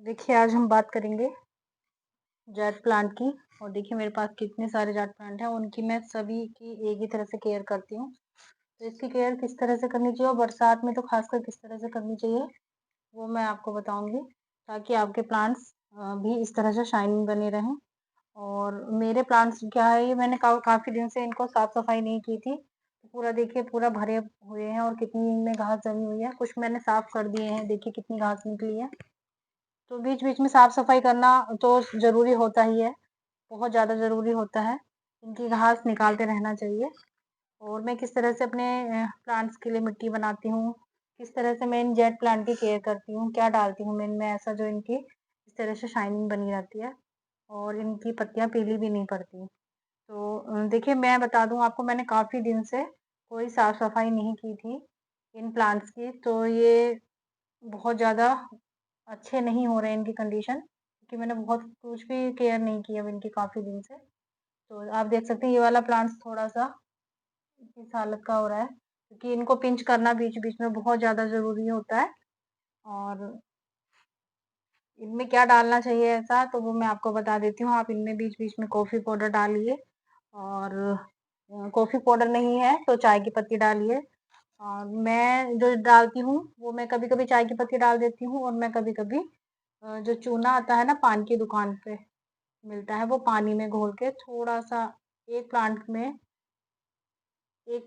देखिए, आज हम बात करेंगे जेट प्लांट की। और देखिए मेरे पास कितने सारे जेट प्लांट हैं, उनकी मैं सभी की एक ही तरह से केयर करती हूँ। तो इसकी केयर किस तरह से करनी चाहिए और बरसात में तो खासकर किस तरह से करनी चाहिए, वो मैं आपको बताऊँगी, ताकि आपके प्लांट्स भी इस तरह से शाइनिंग बने रहें। और मेरे प्लांट्स क्या है, ये मैंने काफ़ी दिन से इनको साफ-सफाई नहीं की थी। तो पूरा देखिए पूरा भरे हुए हैं और कितनी इनमें घास जमी हुई है। कुछ मैंने साफ कर दिए हैं, देखिए कितनी घास निकली है। तो बीच-बीच में साफ-सफाई करना तो ज़रूरी होता ही है, बहुत ज़्यादा ज़रूरी होता है। इनकी घास निकालते रहना चाहिए। और मैं किस तरह से अपने प्लांट्स के लिए मिट्टी बनाती हूँ, किस तरह से मैं इन जेट प्लांट की केयर करती हूँ, क्या डालती हूँ मैं इनमें ऐसा जो इनकी इस तरह से शाइनिंग बनी रहती है और इनकी पत्तियाँ पीली भी नहीं पड़ती। तो देखिए मैं बता दूँ आपको, मैंने काफ़ी दिन से कोई साफ-सफाई नहीं की थी इन प्लांट्स की, तो ये बहुत ज़्यादा अच्छे नहीं हो रहे हैं इनकी कंडीशन, क्योंकि मैंने बहुत कुछ भी केयर नहीं की अब इनकी काफ़ी दिन से। तो आप देख सकते हैं ये वाला प्लांट्स थोड़ा-सा इस हालत का हो रहा है, क्योंकि इनको पिंच करना बीच-बीच में बहुत ज़्यादा ज़रूरी होता है। और इनमें क्या डालना चाहिए ऐसा, तो वो मैं आपको बता देती हूँ। आप इनमें बीच-बीच में कॉफ़ी पाउडर डालिए। और कॉफ़ी पाउडर नहीं है तो चाय की पत्ती डालिए। मैं जो डालती हूँ, वो मैं कभी-कभी चाय की पत्ती डाल देती हूँ और मैं कभी-कभी जो चूना आता है ना पान की दुकान पे मिलता है, वो पानी में घोल के थोड़ा-सा एक प्लांट में 1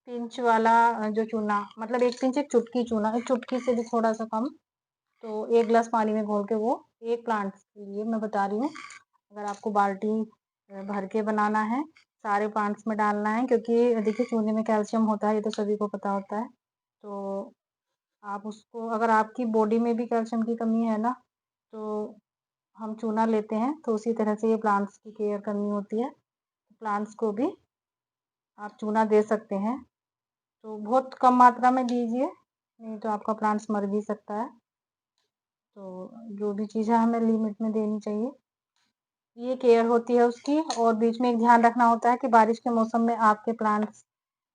पिंच वाला जो चूना, मतलब 1 पिंच, 1 चुटकी चूना, 1 चुटकी से भी थोड़ा-सा कम, तो 1 ग्लास पानी में घोल के वो 1 प्लांट के लिए मैं बता रही हूँ। अगर आपको बाल्टी भर के बनाना है, सारे प्लांट्स में डालना है, क्योंकि देखिए चूने में कैल्शियम होता है, ये तो सभी को पता होता है। तो आप उसको, अगर आपकी बॉडी में भी कैल्शियम की कमी है ना, तो हम चूना लेते हैं, तो उसी तरह से ये प्लांट्स की केयर करनी होती है। प्लांट्स को भी आप चूना दे सकते हैं, तो बहुत कम मात्रा में दीजिए, नहीं तो आपका प्लांट्स मर भी सकता है। तो जो भी चीज़ है हमें लिमिट में देनी चाहिए, ये केयर होती है उसकी। और बीच में एक ध्यान रखना होता है कि बारिश के मौसम में आपके प्लांट्स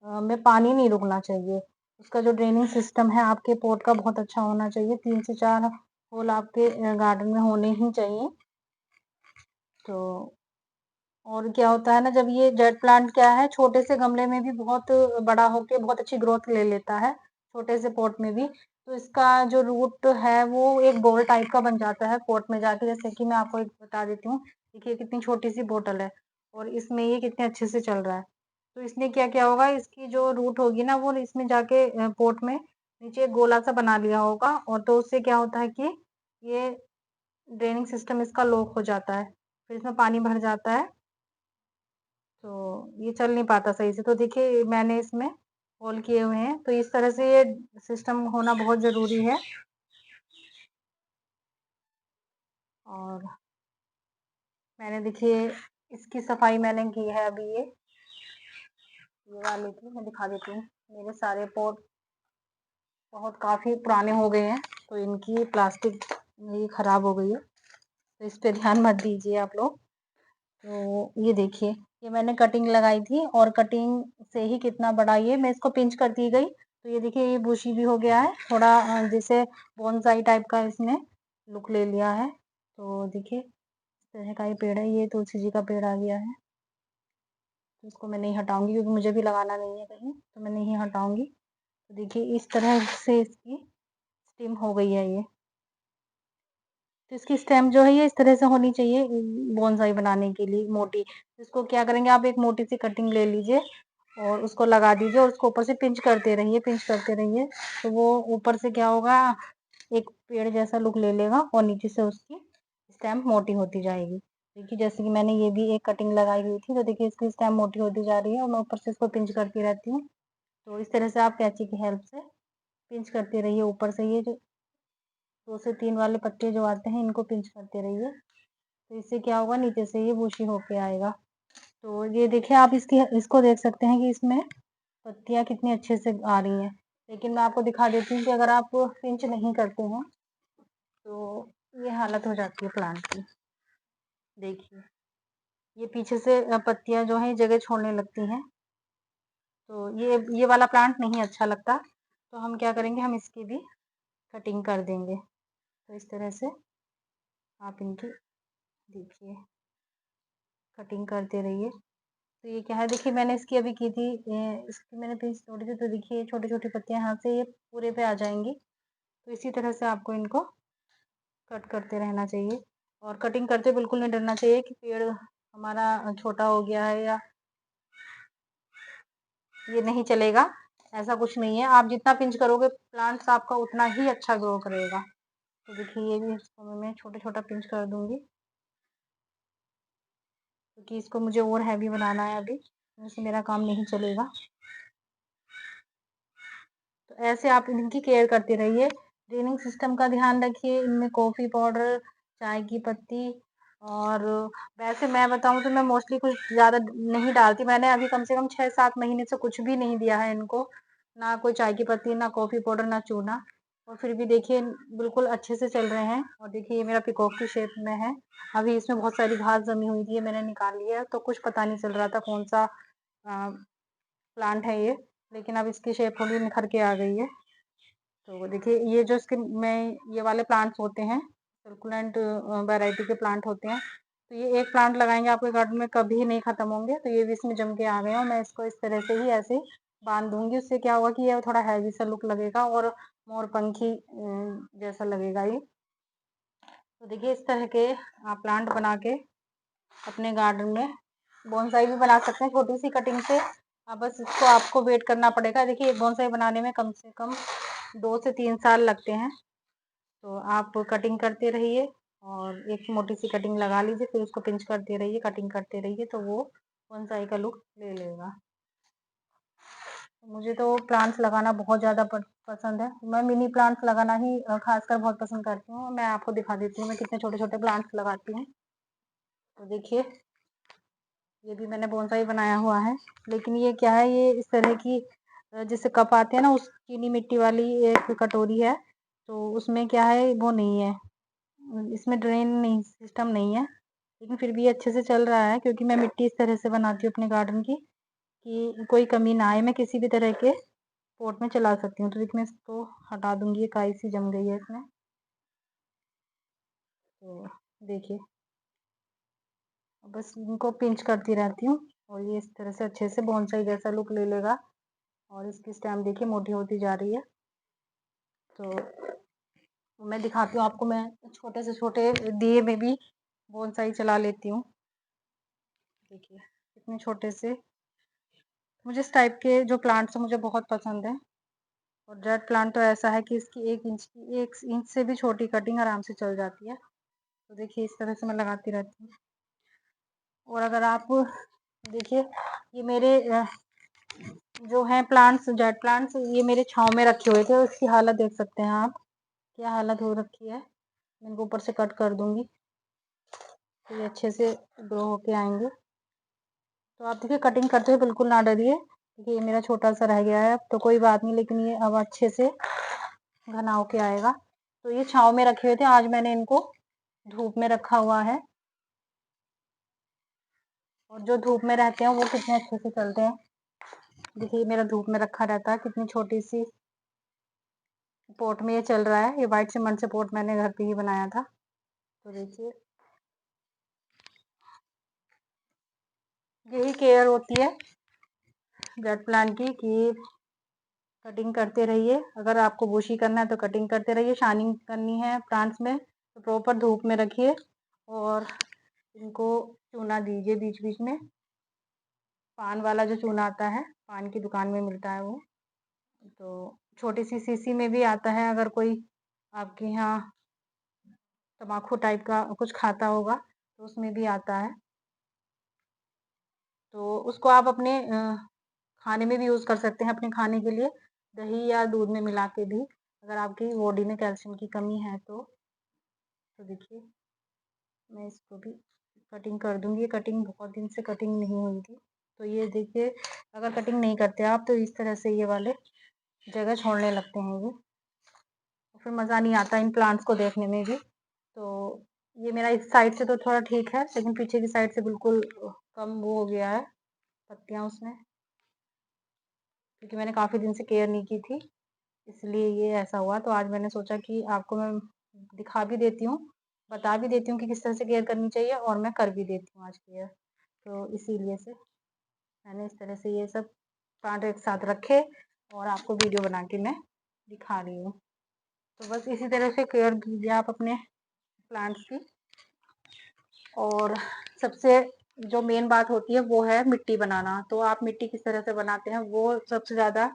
में पानी नहीं रुकना चाहिए। उसका जो ड्रेनिंग सिस्टम है आपके पॉट का बहुत अच्छा होना चाहिए, 3 से 4 होल आपके गार्डन में होने ही चाहिए। तो और क्या होता है ना, जब ये जेट प्लांट क्या है, छोटे से गमले में भी बहुत बड़ा होके बहुत अच्छी ग्रोथ ले लेता है, छोटे से पॉट में भी। तो इसका जो रूट है वो एक बॉल टाइप का बन जाता है पॉट में जाके। जैसे कि मैं आपको एक बता देती हूँ, देखिए कितनी छोटी सी बोतल है और इसमें ये कितने अच्छे से चल रहा है। तो इसने क्या होगा, इसकी जो रूट होगी ना, वो इसमें जाके पॉट में नीचे एक गोला सा बना लिया होगा, और तो उससे क्या होता है कि ये ड्रेनिंग सिस्टम इसका लॉक हो जाता है, फिर इसमें पानी भर जाता है, तो ये चल नहीं पाता सही से। तो देखिए मैंने इसमें होल किए हुए हैं, तो इस तरह से ये सिस्टम होना बहुत ज़रूरी है। और मैंने देखिए इसकी सफाई मैंने की है अभी, ये वाली की मैं दिखा देती हूँ। मेरे सारे पॉट बहुत काफ़ी पुराने हो गए हैं, तो इनकी प्लास्टिक ये खराब हो गई है, तो इस पे ध्यान मत दीजिए आप लोग। तो ये देखिए, ये मैंने कटिंग लगाई थी और कटिंग से ही कितना बड़ा ये मैं इसको पिंच करती गई, तो ये देखिए ये बुशी भी हो गया है थोड़ा, जैसे बोनसाई टाइप का इसने लुक ले लिया है। तो देखिए इस तरह का ये पेड़ है, ये तुलसी जी का पेड़ आ गया है। तो इसको मैं नहीं हटाऊंगी, क्योंकि मुझे भी लगाना नहीं है कहीं, तो मैं नहीं हटाऊंगी। तो देखिए इस तरह से इसकी स्टेम हो गई है ये। तो इसकी स्टेम जो है ये इस तरह से होनी चाहिए बोनसाई बनाने के लिए, मोटी। इसको क्या करेंगे, आप एक मोटी सी कटिंग ले लीजिए और उसको लगा दीजिए और उसको ऊपर से पिंच करते रहिए, पिंच करते रहिए। तो वो ऊपर से क्या होगा, एक पेड़ जैसा लुक ले लेगा और नीचे से उसकी स्टेम मोटी होती जाएगी। देखिए जैसे कि मैंने ये भी एक कटिंग लगाई हुई थी, तो देखिए इसकी स्टेम मोटी होती जा रही है और मैं ऊपर से इसको पिंच करती रहती हूँ। तो इस तरह से आप कैंची की हेल्प से पिंच करते रहिए ऊपर से, ये जो 2 से 3 वाले पत्ते जो आते हैं इनको पिंच करते रहिए। तो इससे क्या होगा, नीचे से ये बुशी होके आएगा। तो ये देखिए आप इसको देख सकते हैं कि इसमें पत्तियाँ कितनी अच्छे से आ रही हैं। लेकिन मैं आपको दिखा देती हूँ कि अगर आप पिंच नहीं करते हैं, तो ये हालत हो जाती है प्लांट की। देखिए, ये पीछे से पत्तियाँ जो हैं जगह छोड़ने लगती हैं। तो ये वाला प्लांट नहीं अच्छा लगता। तो हम क्या करेंगे, हम इसकी भी कटिंग कर देंगे। तो इस तरह से आप इनकी देखिए कटिंग करते रहिए। तो ये क्या है, देखिए मैंने इसकी अभी की थी, इसकी मैंने पिंच तोड़ी थी, तो देखिए छोटी-छोटी पत्तियाँ यहाँ से ये पूरे पे आ जाएँगी। तो इसी तरह से आपको इनको कट करते रहना चाहिए और कटिंग करते बिल्कुल नहीं डरना चाहिए कि पेड़ हमारा छोटा हो गया है या ये नहीं चलेगा, ऐसा कुछ नहीं है। आप जितना पिंच करोगे प्लांट्स आपका उतना ही अच्छा ग्रो करेगा। तो देखिए ये भी इसको मैं छोटा-छोटा पिंच कर दूँगी, क्योंकि इसको मुझे और हैवी बनाना है अभी, वैसे मेरा काम नहीं चलेगा। तो ऐसे आप इनकी केयर करते रहिए। ड्रेनिंग सिस्टम का ध्यान रखिए, इनमें कॉफ़ी पाउडर, चाय की पत्ती और वैसे मैं बताऊँ तो मैं मोस्टली कुछ ज़्यादा नहीं डालती। मैंने अभी कम से कम 6-7 महीने से कुछ भी नहीं दिया है इनको, ना कोई चाय की पत्ती, ना कॉफ़ी पाउडर, ना चूना, और फिर भी देखिए बिल्कुल अच्छे से चल रहे हैं। और देखिए ये मेरा पीकॉक की शेप में है। अभी इसमें बहुत सारी घास जमी हुई थी, मैंने निकाल लिया है, तो कुछ पता नहीं चल रहा था कौन-सा प्लांट है ये, लेकिन अब इसकी शेप थोड़ी निखर के आ गई है। तो देखिए ये जो इसके में ये वाले प्लांट्स होते हैं, सर्कुलेंट वैरायटी के प्लांट होते हैं, तो ये एक प्लांट लगाएँगे आपके गार्डन में कभी नहीं ख़त्म होंगे। तो ये भी इसमें जम के आ गए हैं और मैं इसको इस तरह से ही ऐसे बाँध दूँगी। उससे क्या होगा कि ये थोड़ा हैवी सा लुक लगेगा और मोरपंखी जैसा लगेगा ये। तो देखिए इस तरह के आप प्लांट बना के अपने गार्डन में बोनसाई भी बना सकते हैं छोटी-सी कटिंग से। बस इसको आपको वेट करना पड़ेगा। देखिए एक बोनसाई बनाने में कम से कम 2 से 3 साल लगते हैं। तो आप कटिंग करते रहिए और एक मोटी-सी कटिंग लगा लीजिए, फिर उसको पिंच करते रहिए, कटिंग करते रहिए, तो वो बोनसाई का लुक ले लेगा। मुझे तो प्लांट्स लगाना बहुत ज़्यादा पसंद है। मैं मिनी प्लांट्स लगाना ही ख़ासकर बहुत पसंद करती हूँ। मैं आपको दिखा देती हूँ मैं कितने छोटे-छोटे प्लांट्स लगाती हूँ। तो देखिए ये भी मैंने बोनसाई बनाया हुआ है, लेकिन ये क्या है, ये इस तरह की जैसे कप आते हैं ना, उस चीनी मिट्टी वाली एक कटोरी है, तो उसमें क्या है वो नहीं है, इसमें ड्रेन नहीं सिस्टम नहीं है, लेकिन फिर भी ये अच्छे से चल रहा है क्योंकि मैं मिट्टी इस तरह से बनाती हूँ अपने गार्डन की कि कोई कमी ना आए, मैं किसी भी तरह के पॉट में चला सकती हूँ। तो देखिए मैं इसको हटा दूँगी, ये काई सी जम गई है इसमें। तो देखिए बस इनको पिंच करती रहती हूँ और ये इस तरह से अच्छे से बोनसाई जैसा लुक ले लेगा और इसकी स्टेम देखिए मोटी होती जा रही है। तो मैं दिखाती हूँ आपको, मैं छोटे से छोटे दिए में भी बोनसाई चला लेती हूँ। देखिए इतने छोटे से मुझे इस टाइप के जो प्लांट्स हैं मुझे बहुत पसंद है। और जेड प्लांट तो ऐसा है कि इसकी 1 इंच से भी छोटी कटिंग आराम से चल जाती है। तो देखिए इस तरह से मैं लगाती रहती हूँ। और अगर आप देखिए ये मेरे जो हैं प्लांट्स, जेड प्लांट्स, ये मेरे छाँव में रखे हुए थे, और इसकी हालत देख सकते हैं आप, क्या हालत हो रखी है। मैं इनको ऊपर से कट कर दूँगी, तो ये अच्छे से ग्रो होके आएँगे। तो आप देखिए कटिंग करते हुए बिल्कुल ना डरिए, देखिए ये मेरा छोटा-सा रह गया है, अब तो कोई बात नहीं, लेकिन ये अब अच्छे से घना होके आएगा। तो ये छाँव में रखे हुए थे, आज मैंने इनको धूप में रखा हुआ है, और जो धूप में रहते हैं वो कितने अच्छे से चलते हैं। देखिए मेरा धूप में रखा रहता है, कितनी छोटी-सी पॉट में ये चल रहा है। ये व्हाइट सीमेंट से पॉट मैंने घर पे ही बनाया था। तो देखिए यही केयर होती है जेड प्लांट की कि कटिंग करते रहिए। अगर आपको बुशी करना है तो कटिंग करते रहिए, शाइनिंग करनी है प्लांट्स में तो प्रॉपर धूप में रखिए और इनको चूना दीजिए बीच-बीच में। पान वाला जो चूना आता है, पान की दुकान में मिलता है वो। तो छोटी-सी शीशी में भी आता है, अगर कोई आपके यहाँ तम्बाकू टाइप का कुछ खाता होगा, तो उसमें भी आता है। तो उसको आप अपने खाने में भी यूज़ कर सकते हैं, अपने खाने के लिए, दही या दूध में मिला के भी, अगर आपकी बॉडी में कैल्शियम की कमी है तो। तो देखिए मैं इसको भी कटिंग कर दूँगी, कटिंग बहुत दिन से कटिंग नहीं हुई थी। तो ये देखिए अगर कटिंग नहीं करते आप तो इस तरह से ये वाले जगह छोड़ने लगते हैं ये, फिर मज़ा नहीं आता इन प्लांट्स को देखने में भी। तो ये मेरा इस साइड से तो थोड़ा ठीक है, लेकिन पीछे की साइड से बिल्कुल कम वो हो गया है पत्तियाँ उसमें, क्योंकि मैंने काफ़ी दिन से केयर नहीं की थी, इसलिए ये ऐसा हुआ। तो आज मैंने सोचा कि आपको मैं दिखा भी देती हूँ, बता भी देती हूँ कि किस तरह से केयर करनी चाहिए और मैं कर भी देती हूँ आज केयर। तो इसीलिए से मैंने इस तरह से ये सब प्लांट एक साथ रखे और आपको वीडियो बना के मैं दिखा रही हूँ। तो बस इसी तरह से केयर कीजिए आप अपने प्लांट्स की। और सबसे जो मेन बात होती है वो है मिट्टी बनाना। तो आप मिट्टी किस तरह से बनाते हैं वो सबसे ज़्यादा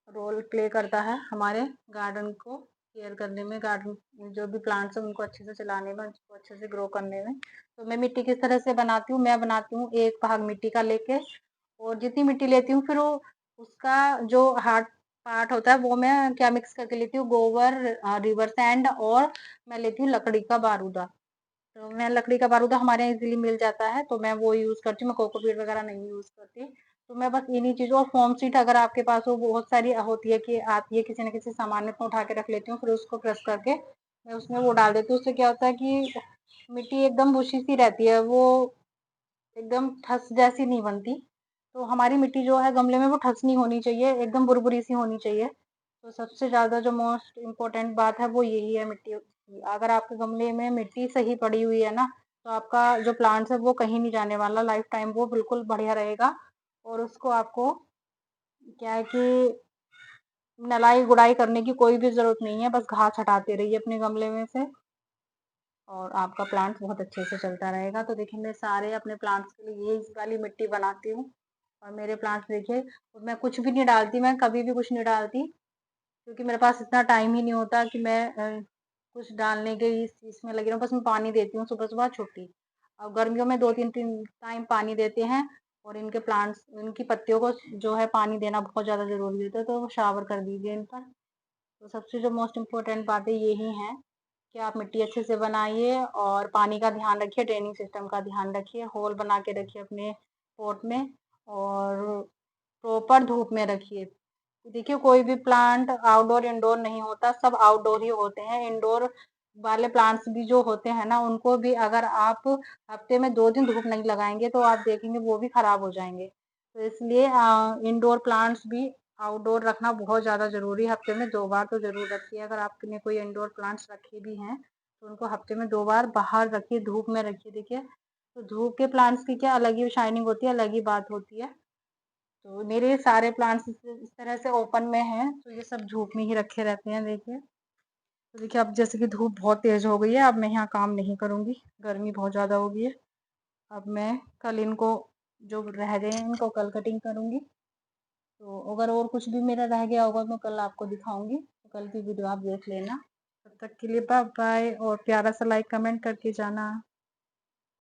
रोल प्ले करता है हमारे गार्डन को केयर करने में, गार्डन जो भी प्लांट्स हैं उनको अच्छे से चलाने में, उनको अच्छे से ग्रो करने में। तो मैं मिट्टी किस तरह से बनाती हूँ, मैं बनाती हूँ एक भाग मिट्टी का लेके, और जितनी मिट्टी लेती हूँ फिर वो उसका जो हार्ड पार्ट होता है वो मैं क्या मिक्स करके लेती हूँ, गोबर, रिवर सैंड, और मैं लेती हूँ लकड़ी का बारूदा। तो मैं लकड़ी का बारूद हमारे यहाँ इजीली मिल जाता है तो मैं वो यूज़ करती हूँ, मैं कोकोपीट वगैरह नहीं यूज़ करती। तो मैं बस इन्हीं चीज़ों, और फोम सीट अगर आपके पास हो, बहुत सारी होती है कि आती है किसी न किसी सामान में, तो उठा के रख लेती हूँ, फिर उसको क्रश करके मैं उसमें वो डाल देती हूँ। उससे क्या होता है कि मिट्टी एकदम बुशी सी रहती है, वो एकदम ठस जैसी नहीं बनती। तो हमारी मिट्टी जो है गमले में वो ठस नहीं होनी चाहिए, एकदम बुरबुरी सी होनी चाहिए। तो सबसे ज़्यादा जो मोस्ट इम्पोर्टेंट बात है वो यही है मिट्टी की। अगर आपके गमले में मिट्टी सही पड़ी हुई है ना, तो आपका जो प्लांट्स है वो कहीं नहीं जाने वाला, लाइफ टाइम वो बिल्कुल बढ़िया रहेगा। और उसको आपको क्या है कि नलाई गुड़ाई करने की कोई भी ज़रूरत नहीं है, बस घास हटाते रहिए अपने गमले में से और आपका प्लांट बहुत अच्छे से चलता रहेगा। तो देखिए मैं सारे अपने प्लांट्स के लिए यही वाली मिट्टी बनाती हूँ, और मेरे प्लांट्स देखिए, मैं कुछ भी नहीं डालती, मैं कभी भी कुछ नहीं डालती, क्योंकि मेरे पास इतना टाइम ही नहीं होता कि मैं कुछ डालने के इस चीज़ में लगी रहूँ। बस मैं पानी देती हूँ सुबह-सुबह, छुट्टी। और गर्मियों में 2-3 टाइम पानी देते हैं, और इनके प्लांट्स, इनकी पत्तियों को जो है पानी देना बहुत ज़्यादा ज़रूरी होता है, तो शावर कर दीजिए इन पर। तो सबसे जो मोस्ट इम्पोर्टेंट बातें यही हैं कि आप मिट्टी अच्छे से बनाइए और पानी का ध्यान रखिए, ड्रेनिंग सिस्टम का ध्यान रखिए, होल बना के रखिए अपने पॉट में, और प्रॉपर धूप में रखिए। देखिए कोई भी प्लांट आउटडोर इंडोर नहीं होता, सब आउटडोर ही होते हैं। इंडोर वाले प्लांट्स भी जो होते हैं ना, उनको भी अगर आप हफ्ते में 2 दिन धूप नहीं लगाएंगे तो आप देखेंगे वो भी खराब हो जाएंगे। तो इसलिए इंडोर प्लांट्स भी आउटडोर रखना बहुत ज़्यादा ज़रूरी है। हफ्ते में 2 बार तो ज़रूर रखिए। अगर आपने कोई इंडोर प्लांट्स रखे भी हैं तो उनको हफ्ते में 2 बार बाहर रखिए, धूप में रखिए। देखिए तो धूप के प्लांट्स की क्या अलग ही शाइनिंग होती है, अलग ही बात होती है। तो मेरे सारे प्लांट्स इस तरह से ओपन में हैं, तो ये सब धूप में ही रखे रहते हैं। देखिए तो देखिए अब जैसे कि धूप बहुत तेज़ हो गई है, अब मैं यहाँ काम नहीं करूँगी, गर्मी बहुत ज़्यादा हो गई है। अब मैं कल इनको, जो रह गए हैं इनको कल कटिंग करूँगी। तो अगर और कुछ भी मेरा रह गया होगा मैं कल आपको दिखाऊंगी, तो कल की वीडियो आप देख लेना। तब तक के लिए बाय बाय, और प्यारा सा लाइक कमेंट करके जाना।